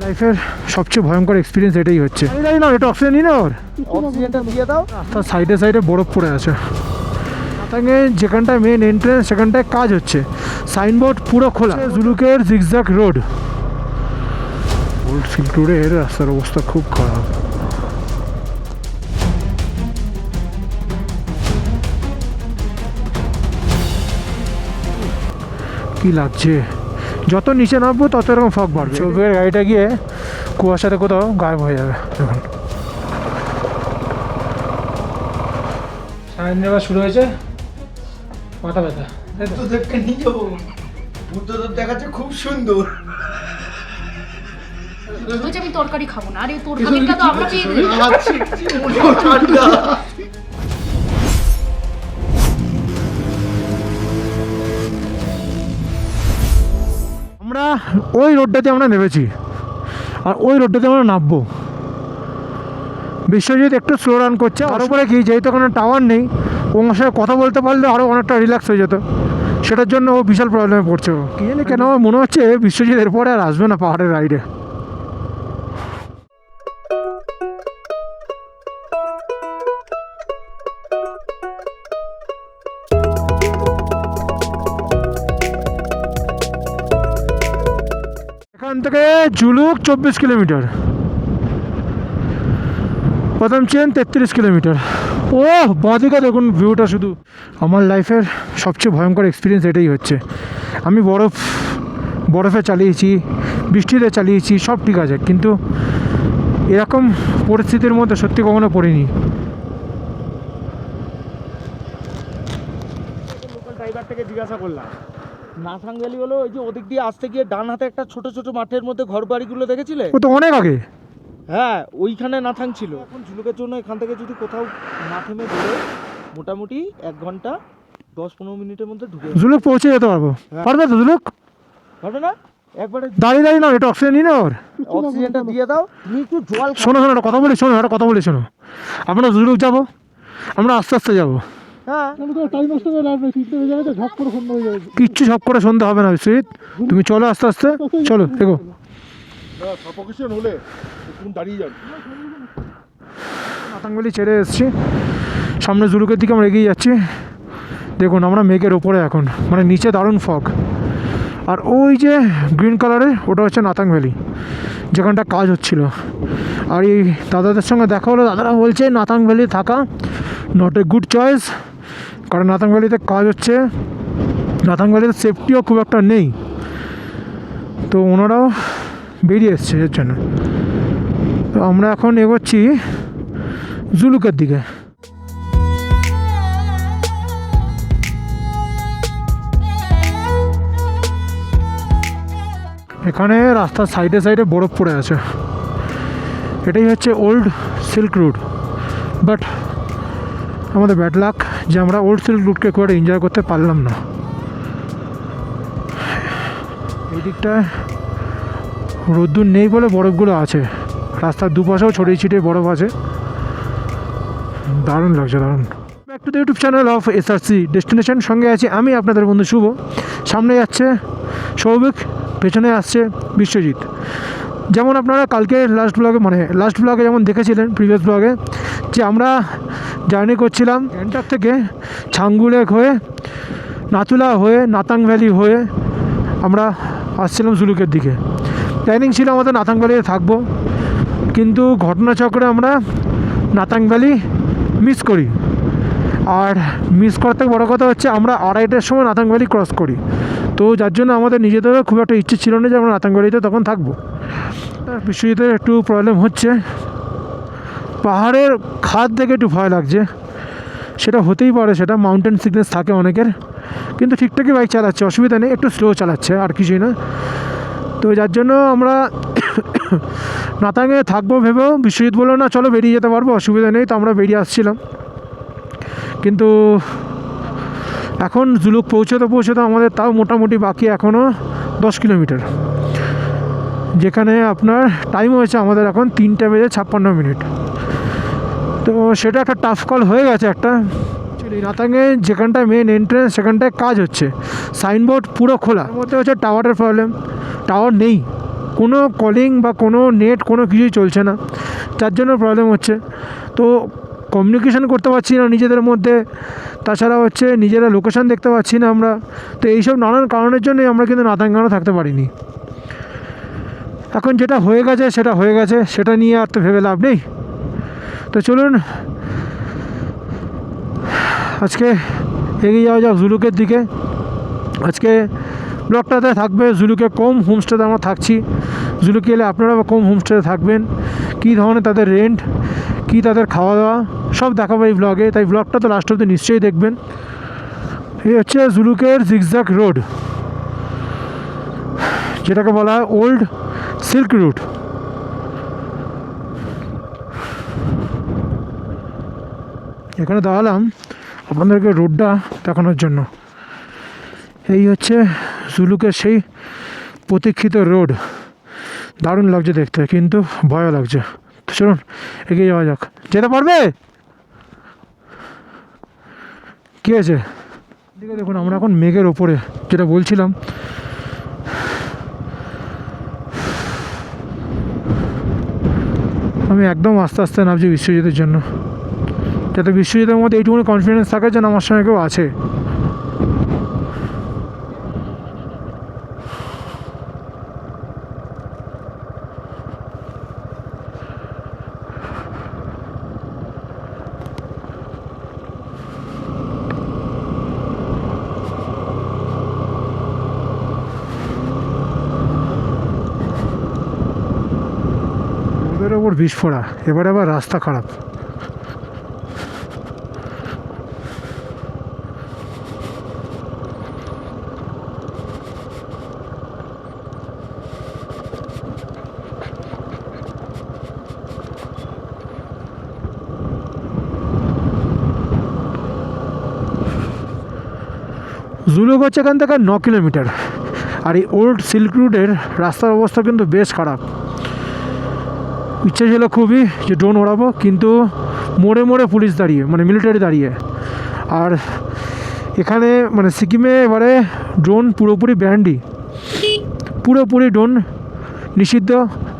লাইফের সবচেয়ে ভয়ঙ্কর এক্সপিরিয়েন্স এটাই হচ্ছে। না এটা অক্সিজেন নিয়ে না, ওর অক্সিজেনটা দিয়ে দাও। রাস্তার সাইডে সাইডে বরফ পড়ে আছে। নাতাংয়ে যেখানটায় মেন এন্ট্রেন্স সেখানটায় কাজ হচ্ছে, সাইনবোর্ড পুরো খোলা। জুলুকের জিগজ্যাগ রোড, ওল্ড সিল্ক রোডের রাস্তার অবস্থা খুব খারাপ। কি লাগছে, যত নিচে নামবো তত এরকম ফগ বাড়বে। চোখের গাড়িটা গিয়ে কুয়াশাতে কোথাও গায়েব হয়ে যাবে। এখন সারাদিন এবার শুরু হয়েছে মাথা ব্যথা। বুদ্ধদেবকে নিয়ে যাবো, বুদ্ধদেব দেখাচ্ছে খুব সুন্দর। বলছে আমি তরকারি খাবো না। আরে তরকারিটা তো আমরা পেয়ে দিই। ঠান্ডা। আমরা ওই রোডটাতে আমরা নেমেছি, আর ওই রোডটাতে আমরা নামবো। বিশ্বজিৎ একটু স্লো রান করছে, আর উপরে কি যেহেতু কোনো টাওয়ার নেই, ওর সাথে কথা বলতে পারলে আরও অনেকটা রিল্যাক্স হয়ে যেত। সেটার জন্য ও বিশাল প্রবলেমে পড়ছে। ও কি জানি কেন আমার মনে হচ্ছে বিশ্বজিৎ এরপরে আর আসবে না পাহাড়ের রাইডে। এখান থেকে জুলুক 24 কিলোমিটার, প্রথম চেন 33 কিলোমিটার। ও বাঁদিকে দেখুন ভিউটা, শুধু আমার লাইফের সবচেয়ে ভয়ঙ্কর এক্সপিরিয়েন্স এটাই হচ্ছে। আমি বরফে চালিয়েছি, বৃষ্টিতে চালিয়েছি, সব ঠিক আছে, কিন্তু এরকম পরিস্থিতির মধ্যে সত্যি কখনো পড়িনি। লোকাল ড্রাইভার থেকে জিজ্ঞাসা করলাম, নাথাং ভ্যালি হলো ওই যে ওদিক দিয়ে আসতে গিয়ে ডান হাতে একটা ছোট ছোট মাঠের মধ্যে ঘর বাড়িগুলো দেখেছিলে? ও তো অনেক আগে। হ্যাঁ, ওইখানে নাথাং ছিল। এখন ঝুলুকের জন্য এখান থেকে যদি কোথাও না থেমে ঘুরে মোটামুটি 1 ঘন্টা 10-15 মিনিটের মধ্যে ঢুকে জুলুক পৌঁছে যেতে পারবো। পারবে তো জুলুক? পারবে না? একবারে দাঁড়িয়ে দাঁড়িয়ে না, এটা অক্সিজেন নিয়ে না, ওর অক্সিজেনটা দিয়ে দাও। তুমি একটু জল খাও। শোনো একটা কথা বলি, শোনো একটা কথা বলি, শোনো। আমরা জুলুক যাবো, আমরা আস্তে আস্তে যাবো। হ্যাঁ, কিচ্ছু ঝপ করে সন্ধ্যা হবে না বিশ্বজিৎ, তুমি চলো আস্তে আস্তে, চলো দেখো। সাফোকেশন হলে তুমি দাঁড়িয়ে যাবে। নাতাংভ্যালি ছেড়ে এসেছি, সামনে জুলুকের দিকে আমরা এগিয়ে যাচ্ছি। দেখুন আমরা মেঘের ওপরে এখন, মানে নিচে দারুণ ফগ। আর ওই যে গ্রিন কালারের ওটা হচ্ছে নাতাংভ্যালি, যেখানটা কাজ হচ্ছিল। আর এই দাদাদের সঙ্গে দেখা হলো, দাদারা বলছে নাতাংভ্যালি থাকা নট এ গুড চয়েস, কারণ নাতাংভ্যালিতে কাজ হচ্ছে, নাতাংভ্যালিতে সেফটিও খুব একটা নেই। তো ওনারাও বেরিয়ে এসছে এর জন্য। তো আমরা এখন এগোচ্ছি জুলুকের দিকে। এখানে রাস্তার সাইডে সাইডে বরফ পড়ে আছে। এটাই হচ্ছে ওল্ড সিল্ক রুট, বাট আমাদের ব্যাড লাক যে আমরা ওল্ড সিল্ক রুটকে খুব একটা এনজয় করতে পারলাম না। এই দিকটায় রোদ্দুর নেই বলে বরফগুলো আছে, রাস্তার দুপাশেও ছড়িয়ে ছিটিয়ে বরফ আছে। দারুণ লাগছে, দারুণ। Back to the YouTube channel of SRC destination. সঙ্গে আছি আমি আপনাদের বন্ধু শুভ। সামনে যাচ্ছে সৌভিক, পেছনে আসছে বিশ্বজিৎ। যেমন আপনারা কালকে লাস্ট ব্লগে যেমন দেখেছিলেন, প্রিভিয়াস ব্লগে, যে আমরা জার্নি করছিলাম গ্যাংটক থেকে ছাঙ্গু লেক হয়ে, নাথুলা হয়ে, নাতাং ভ্যালি হয়ে আমরা আসছিলাম জুলুকের দিকে। প্ল্যানিং ছিল আমাদের নাতাং ভ্যালিতে থাকবো, কিন্তু ঘটনাচক্রে আমরা নাতাং ভ্যালি মিস করি। আর মিস করার থেকে বড়ো কথা হচ্ছে আমরা 2:30টার সময় নাতাং ভ্যালি ক্রস করি। তো যার জন্য আমাদের নিজেদেরও খুব একটা ইচ্ছে ছিল না যে আমরা নাতাং ভ্যালিতে তখন থাকবো। বিশ্বজিতের একটু প্রবলেম হচ্ছে, পাহাড়ের খাদ দেখে একটু ভয় লাগছে। সেটা হতেই পারে, সেটা মাউন্টেন সিকনেস থাকে অনেকের, কিন্তু ঠিকঠাকই বাইক চালাচ্ছে, অসুবিধা নেই, একটু স্লো চালাচ্ছে আর কিছুই না। তো যার জন্য আমরা নাতাংয়ে থাকবো ভেবেও বিশ্বজিৎ বললো না চলো বেরিয়ে যেতে পারবো, অসুবিধা নেই। তো আমরা বেরিয়ে আসছিলাম, কিন্তু এখন জুলুক পৌঁছতে আমাদের তাও মোটামুটি বাকি এখনও 10 কিলোমিটার, যেখানে আপনার টাইম হয়েছে আমাদের এখন 3:56 তো সেটা একটা টাফ কল হয়ে গেছে একটা। অ্যাকচুয়ালি নাতাংয়ে যেখানটায় মেন এন্ট্রেন্স সেখানটায় কাজ হচ্ছে, সাইনবোর্ড পুরো খোলা। এর মধ্যে হচ্ছে টাওয়ারের প্রবলেম, টাওয়ার নেই কোনো কলিং বা কোনো নেট কোনো কিছুই চলছে না, যার জন্য প্রবলেম হচ্ছে। তো কমিউনিকেশন করতে পারছি না নিজেদের মধ্যে, তাছাড়া হচ্ছে নিজেরা লোকেশান দেখতে পাচ্ছি না আমরা। তো এইসব নানান কারণের জন্যই আমরা কিন্তু নাতাঙ্গানো থাকতে পারিনি। এখন যেটা হয়ে গেছে সেটা হয়ে গেছে, সেটা নিয়ে আর তো ভেবে লাভ নেই। তো চলুন আজকে এগিয়ে যাওয়া যাক জুলুকের দিকে। আজকে ব্লগটাতে থাকবে জুলুকে কম হোমস্টেতে আমরা থাকছি, জুলুকে এলে আপনারা কম হোমস্টেতে থাকবেন, কী ধরনের তাদের রেন্ট, কী তাদের খাওয়া দাওয়া সব দেখাবো এই ব্লগে। তাই ব্লগটা তো লাস্ট অবধি নিশ্চয়ই দেখবেন। এই হচ্ছে জুলুকের জিগজ্যাগ রোড, যেটাকে বলা হয় ওল্ড সিল্ক রুট। এখানে দাঁড়ালাম আপনাদেরকে রোডটা দেখানোর জন্য। এই হচ্ছে জুলুকের সেই প্রতীক্ষিত রোড। দারুণ লাগছে দেখতে, কিন্তু ভয়ও লাগছে। তো চলুন এগিয়ে যাওয়া যাক। যেতে পারবে? কী আছে দিকে দেখুন, আমরা এখন মেঘের ওপরে, যেটা বলছিলাম। আমি একদম আস্তে আস্তে নামছি বিশ্বজিতের জন্য, যাতে বিশ্বজিতের মধ্যে এইটুকুনি কনফিডেন্স থাকে যেন আমার সঙ্গে কেউ আছে। ওদের ওপর বিস্ফোরা, এবার আবার রাস্তা খারাপ। জুলুক হচ্ছে এখান থেকে 9 কিলোমিটার। আর এই ওল্ড সিল্ক রুটের রাস্তার অবস্থা কিন্তু বেশ খারাপ। ইচ্ছে ছিল খুবই যে ড্রোন ওড়াবো, কিন্তু মোড়ে মোড়ে পুলিশ দাঁড়িয়ে, মানে মিলিটারি দাঁড়িয়ে। আর এখানে মানে সিকিমে এবারে ড্রোন পুরোপুরি ব্যান্ডই, পুরোপুরি ড্রোন নিষিদ্ধ।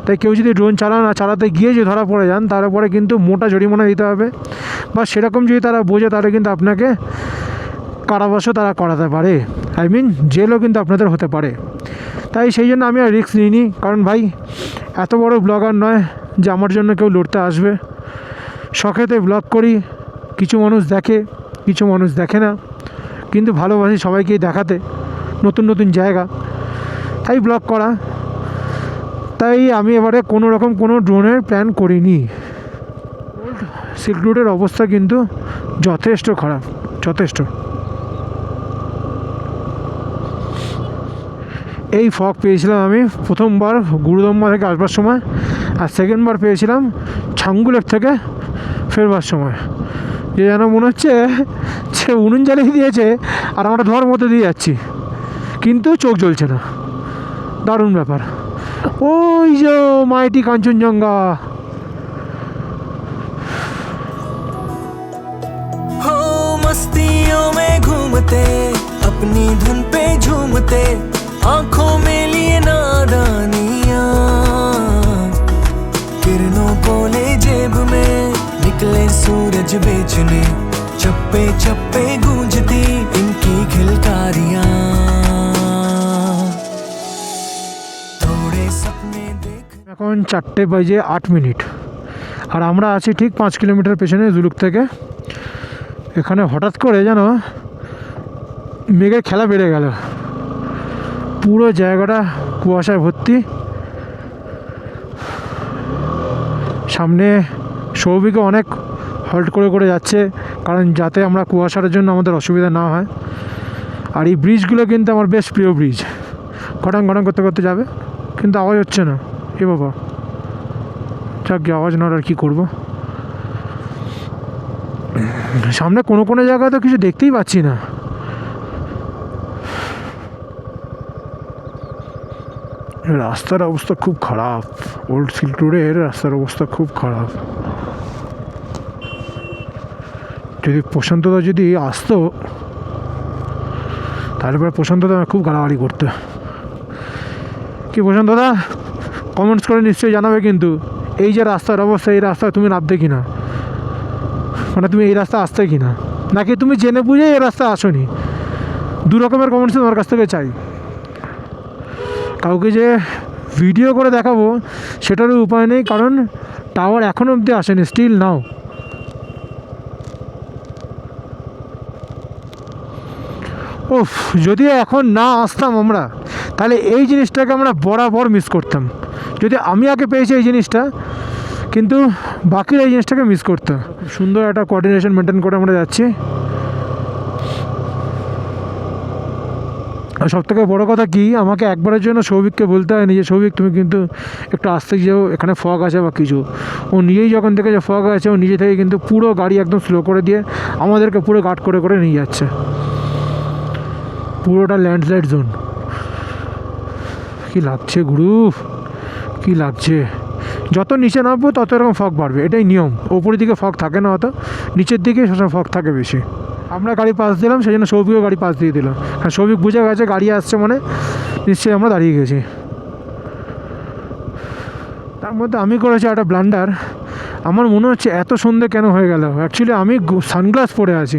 তাই কেউ যদি ড্রোন চালাতে গিয়ে যদি ধরা পড়ে যান, তারপরে কিন্তু মোটা জরিমানা দিতে হবে, বা সেরকম যদি তারা বোঝে তাহলে কিন্তু আপনাকে কারাবাসও তারা করাতে পারে, জেলও কিন্তু আপনাদের হতে পারে। তাই সেই জন্য আমি আর রিস্ক নিইনি, কারণ ভাই এত বড় ব্লগার নয় যে আমার জন্য কেউ লড়তে আসবে। শখেতে ব্লগ করি, কিছু মানুষ দেখে, কিছু মানুষ দেখে না, কিন্তু ভালোবাসি সবাইকেই দেখাতে নতুন নতুন জায়গা, তাই ব্লগ করা। তাই আমি এবারে কোনো রকম কোনো ড্রোনের প্ল্যান করিনি। ওল্ড সিল্ক রুটের অবস্থা কিন্তু যথেষ্ট খারাপ, যথেষ্ট। এই ফগ পেয়েছিলাম আমি প্রথমবার গুরুদম্বা থেকে আসবার সময়, আর সেকেন্ডবার পেয়েছিলাম ছাঙ্গুলের থেকে ফেরবার সময়। যে যেন মনে হচ্ছে সে উনুন জ্বালিয়ে দিয়েছে আর আমরা ধোয়ার মধ্যে দিয়ে যাচ্ছি, কিন্তু চোখ জ্বলছে না। দারুণ ব্যাপার। ওই যে মাইটি কাঞ্চনজঙ্ঘা। हो मस्तियों में घूमते, अपनी धुन पे झूमते, आंखों में लिए नादानियां, किरणों को ले जेब में, निकले सूरज बेचने, चप्पे चप्पे गूंजती इनकी खिलकारियां, थोड़े सपने देख। এখন 4:08, আর আমরা আছি ঠিক 5 কিলোমিটার পেছনে জুলুক থেকে। এখানে হঠাৎ করে যেন মেঘের খেলা বেড়ে গেল, পুরো জায়গাটা কুয়াশায় ভর্তি। সামনে সৌভিকে অনেক হল্ট করে করে যাচ্ছে, কারণ যাতে আমরা কুয়াশার জন্য আমাদের অসুবিধা না হয়। আর এই ব্রিজগুলো কিন্তু আমার বেশ প্রিয় ব্রিজ, ঘটাং ঘটাং করতে করতে যাবে, কিন্তু আওয়াজ হচ্ছে না। এ বাবা, যাক গিয়ে আওয়াজ না আর কী করবো। সামনে কোনো কোনো জায়গায় তো কিছু দেখতেই পাচ্ছি না। রাস্তার অবস্থা খুব খারাপ, ওল্ড সিল্ক রোডের রাস্তার অবস্থা খুব খারাপ। যদি প্রশান্তদা যদি আসতো, তাহলে পরে প্রশান্তদা খুব গাড়াগাড়ি করতে। কি প্রশান্তদা, কমেন্টস করে নিশ্চয়ই জানাবে কিন্তু এই যে রাস্তার অবস্থা, এই রাস্তায় তুমি নামবে কি না, মানে তুমি এই রাস্তা আসতে কি না, নাকি তুমি জেনে বুঝে এই রাস্তা আসোনি। দু রকমের কমেন্টস তোমার কাছ থেকে চাই। কাউকে যে ভিডিও করে দেখাবো সেটারও উপায় নেই, কারণ টাওয়ার এখনও অবধি আসেনি, স্টিল নাও। ওফ, যদি এখন না আসতাম আমরা, তাহলে এই জিনিসটাকে আমরা বরাবর মিস করতাম। যদি আমি আগে পেয়েছি এই জিনিসটা, কিন্তু বাকিরা এই জিনিসটাকে মিস করতো। খুব সুন্দর একটা কোঅর্ডিনেশন মেনটেন করে আমরা যাচ্ছি। আর সবথেকে বড়ো কথা কি, আমাকে একবারের জন্য সৌভিককে বলতে হয়নি যে সৌভিক তুমি কিন্তু একটু আসতে যাও, এখানে ফগ আছে বা কিছু। ও নিজেই যখন থেকে যে ফগ আছে, ও নিজে থেকে কিন্তু পুরো গাড়ি একদম স্লো করে দিয়ে আমাদেরকে পুরো গার্ড করে করে নিয়ে যাচ্ছে। পুরোটা ল্যান্ডস্লাইড জোন। কী লাগছে গুরু, কী লাগছে। যত নিচে নামবো তত এরকম ফগ বাড়বে, এটাই নিয়ম। ওপরের দিকে ফগ থাকে না অত, নিচের দিকে সবসময় ফগ থাকে বেশি। আমরা গাড়ি পাস দিলাম, সেই জন্য সৌভিকও গাড়ি পাস দিয়ে দিলাম। হ্যাঁ, সৌভিক বুঝে গেছে গাড়ি আসছে মানে নিশ্চয়ই আমরা দাঁড়িয়ে গেছি। তার মধ্যে আমি করেছি একটা ব্লান্ডার। আমার মনে হচ্ছে এত সন্ধে কেন হয়ে গেল। অ্যাকচুয়ালি আমি সানগ্লাস পরে আছি,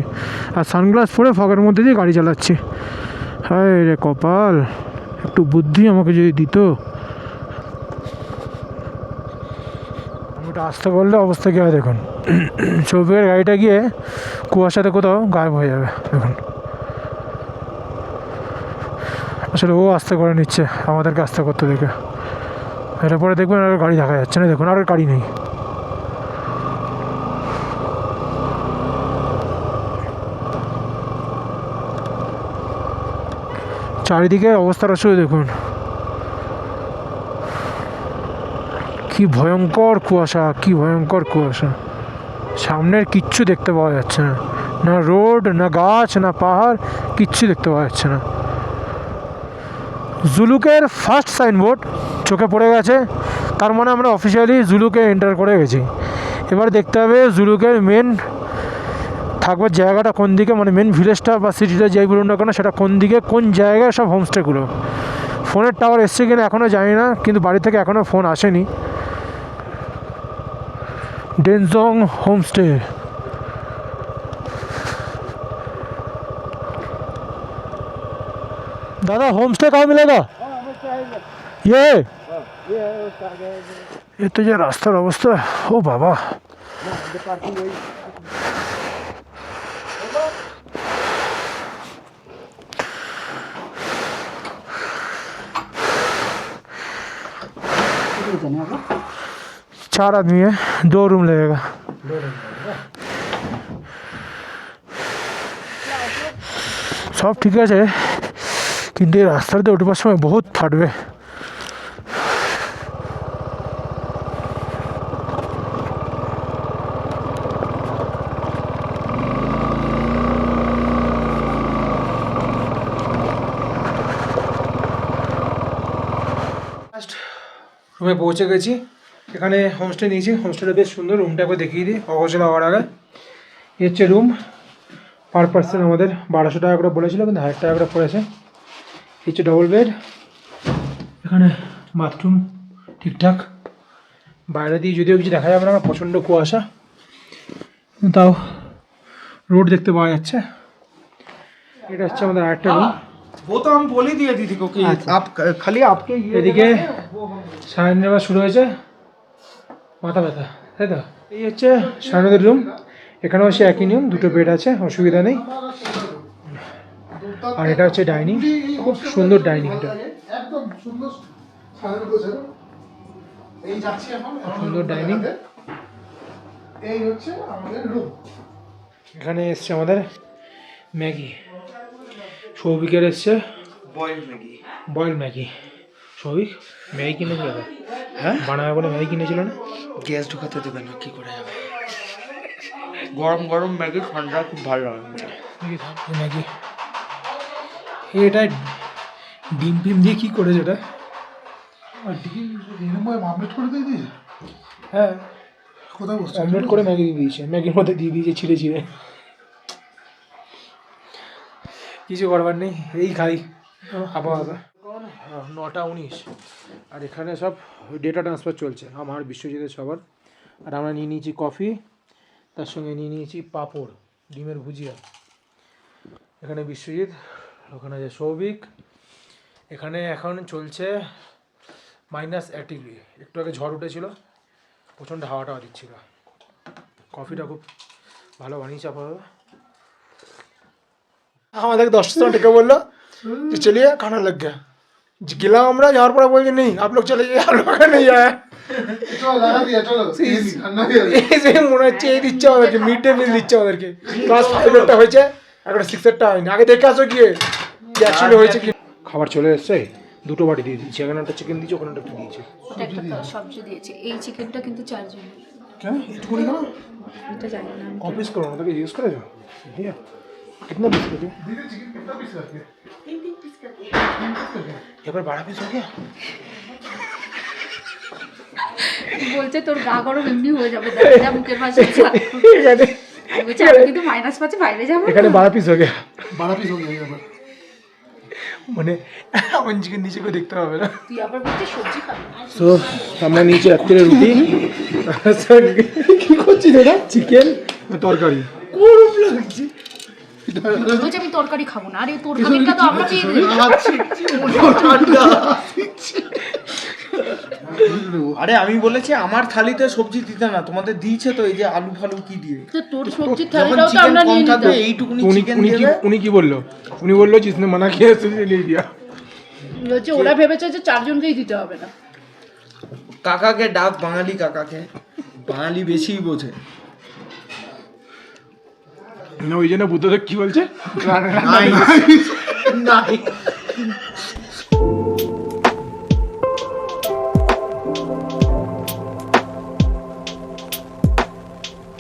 আর সানগ্লাস পরে ফগের মধ্যে দিয়ে গাড়ি চালাচ্ছি। হায় রে কপাল, একটু বুদ্ধি আমাকে যদি দিত। আমি ওটা আসতে করলে অবস্থা কী হয় দেখুন। সৌভিকের গাড়িটা গিয়ে কুয়াশাতে কোথাও গায়েব হয়ে যাবে দেখুন। আসলে ও আস্তে করে নিচ্ছে আমাদেরকে আস্তে করতে দেখে। এরপরে দেখবেন আর গাড়ি দেখা যাচ্ছে না, দেখুন আর গাড়ি নেই। চারিদিকে অবস্থাটা শুধু দেখুন, কি ভয়ঙ্কর কুয়াশা, কি ভয়ঙ্কর কুয়াশা। সামনের কিচ্ছু দেখতে পাওয়া যাচ্ছে না, না রোড, না গাছ, না পাহাড়, কিচ্ছু দেখতে পাওয়া যাচ্ছে না। জুলুকের ফার্স্ট সাইনবোর্ড চোখে পড়ে গেছে, তার মানে আমরা অফিসিয়ালি জুলুকে এন্টার করে গেছি। এবার দেখতে হবে জুলুকের মেন থাকবার জায়গাটা কোন দিকে, মানে মেন ভিলেজটা বা সিটিটা যাই বলুন না কেন, সেটা কোন দিকে, কোন জায়গায় সব হোমস্টেগুলো। ফোনের টাওয়ার এসছে কিনা এখনও জানি না, কিন্তু বাড়ি থেকে এখনও ফোন আসেনি। डेंजोंग होमस्टे। दादा होमस्टे कहाँ मिलेगा? ये ये तो जो रास्तार अवस्था, ओ बाबा। चार आदमी है, 2 रूम लगेगा। सब ठीक है, কিন্তু এই রাস্তাতে উঠবার সময় বহুত ফাটবে। রুমে পৌঁছে গেছি। এখানে হোমস্টে নিয়েছি, হোমস্টেটা বেশ সুন্দর। রুমটা একবার দেখিয়ে দিই অগোছালো হওয়ার আগে। এই হচ্ছে রুম। পার পার্সন আমাদের 1200 টাকা করে বলেছিল, কিন্তু 1000 টাকা করে পড়েছে। এই হচ্ছে ডবল বেড। এখানে বাথরুম ঠিকঠাক। বাইরে দিয়ে যদিও কিছু দেখা যাবে না, প্রচণ্ড কুয়াশা, তাও রোড দেখতে পাওয়া যাচ্ছে। এটা হচ্ছে আমাদের আরেকটা রুম। वो तो हम बोल ही दिए दीदी को कि आप खाली आपके এদিকে সায়ন নেওয়া শুরু হয়েছে, মাথা ব্যথা, তাই তো। এই হচ্ছে সায়নদের রুম। এখানেও সে একই নিয়ম, 2টো বেড আছে, অসুবিধা নেই। আর এটা হচ্ছে ডাইনিং, খুব সুন্দর ডাইনিংটা, একদম সুন্দর এই যাচ্ছি এখন সুন্দর ডাইনিং। এই হচ্ছে আমাদের রুম। এখানে এসছে আমাদের ম্যাগি, সৌভিকের এসছে বয়েল ম্যাগি। সৌভিক ম্যাগি কিনেছিল, হ্যাঁ বানাবে বলে ম্যাগি কিনেছিল না? গ্যাস ঢোকাতে দেবে না, কি করে যাবে? গরম গরম ম্যাগি ঠান্ডা খুব ভালো লাগে ম্যাগি। এটা ডিম ফিম দিয়ে কী করেছে এটা? অমলেট করে দিয়ে দিয়েছে। হ্যাঁ, কোথায় বসছে? অমলেট করে ম্যাগি দিয়ে দিয়েছে, ম্যাগির মধ্যে দিয়ে দিয়েছে ছিঁড়ে ছিঁড়ে। কিছু করবার নেই, এই খাই আপাতত। 9টা 19, আর এখানে সব ডেটা ট্রান্সফার চলছে আমার, বিশ্বজিতের সবার। আর আমরা নিয়ে নিয়েছি কফি, তার সঙ্গে নিয়ে নিয়েছি পাঁপড়, ডিমের ভুজিয়া। এখানে বিশ্বজিৎ, ওখানে যে সৌভিক। এখানে এখন চলছে -1 ডিগ্রি, একটু আগে ঝড় উঠেছিল, প্রচণ্ড হাওয়া টাওয়া দিচ্ছিল। কফিটা খুব ভালো বানিয়েছে আপাতত। আমাদের 10 টাকা টেকে বললো যে চলিয়ে খানা লাগ গিয়া, গেলাম আমরা, যাওয়ার পরে বলছে নেই आप लोग चले जाइए, हम लोग का नहीं आया। মনে হচ্ছে এই দিচ্ছে আমাদেরকে, মিড ডে মিল দিচ্ছে আমাদেরকে। ক্লাস 5-এরটা হয়েছে, একটা 6-এরটা হয়নি। আগে দেখে আসো গিয়ে যে অ্যাকচুয়ালি হয়েছে কি। খাবার চলে এসছে, 2টো বাটি দিয়ে দিয়েছি, এখানে একটা চিকেন দিয়েছি, ওখানে একটা দিয়েছি। ওটা একটা সবজি দিয়েছে। এই চিকেনটা কিন্তু 4 জন। কেন একটুখানি কেন? এটা জানি না। কপিস করো না, তোকে ইউজ করে যাও। भैया कितना पीस कर दिया? এবার 12 পিস हो गया। বলছে তোর গা গরম এমনি হয়ে যাবে, যা মুখের পাশে এখানে আমি বলছি আমি কিন্তু -5 বাইরে যাবো। এখানে 12 পিস हो गया। 12 পিস হয়ে যাবে। মানে আমার চিকেন নিচে কেউ দেখতে হবে না। তুই আবার বলছিস সবজি খাবি। সো আমরা নিচে রাত্রে রুটি, কি করছিস এটা? চিকেন তরকারি গরম লাগছে। বলছে আমি তরকারি খাবো না, আরে তোর খাবারটা তো আমরা পেয়ে দিই। আরে আমি বলেছি আমার থালিতে সবজি দিতে না, তোমাদের দিয়েছে তো এই যে আলু ফালু কি দিয়ে। তো তোর সবজির যখন থালিটাও তো চিকেন আমরা কম নিয়ে থাকবে নিতাম। এইটুকুনি উনি চিকেন উনি কি দেবে। উনি কি বললো? উনি বললো जिसने मना किया उसने ले लिया। বলছে ওরা ভেবেছে যে 4 জনকেই দিতে হবে না। কাকাকে ডাক, বাঙালি কাকাকে, বাঙালি বেশিই বোঝে। না ওই জন্য বুদ্ধদেব কি বলছে? নাই